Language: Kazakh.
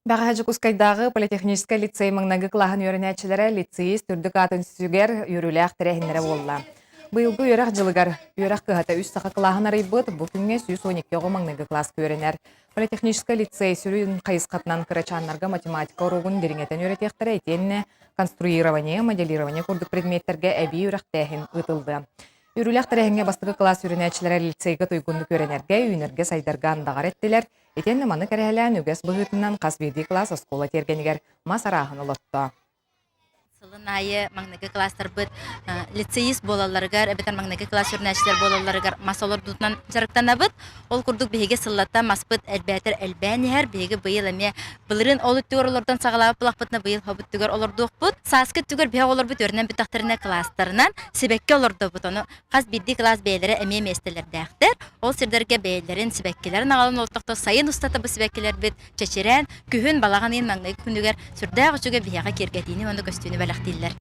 Бәғәжі Кускайдағы политехнический лицей маңнағы клағын үйренәтшілері лицейіс түрдік атын сүгер үйріләқ тірәхінлері болла. Бұйылғы үйрақ жылығар үйрақ қығата үш сақы клағын арайбыт, бұл күнге 112 маңнағы класс көрінер. Политехнический лицей сүрін қайысқатынан кірачанларға математика ұруғын деріңетін үйретектері етеніне конструирование, моделирование күрдік предметтерге әбей үйрақ тәхін ұтылды. Үріләқ тәрәхінге бастығы класс үйренәтшілері лицейгі тұйгынды көренерге, үйінерге сайдарға андағар еттілер. Етенні маны кәрәлән үгәс бұғытынан қасбеді класс оскола тергенігер масарағын ұлытты. Сылын айы маңнығы кластар бұд лицеист болаларығар, әбетен маңнығы класс үрнәшілер болаларығар масалар дұтынан жарықтан абыд. Ол күрдік бейге сыллатта маспыд әлбәтір әлбәні әр бейге бұйыл әме бұлырын олы түгір олардан сағалабы бұлақпытына бұйыл хабыд түгір оларды оқпыд. Саскы түгір бейге олар бұд өрінен бүтақтарына класстарынан себекке оларды бұд. Оны қаз бидді класс бейлері әме местелерді әқтер. Ол сирдерге бейлерін себеккелерін ағалын олтақты сайын ұстаты бұл себеккелер бұд. Чечерен, күхін балағанын маңнығы күндігер сүрді ағычуға бейге кергетіні оны көстүйіні бәліқтейлер.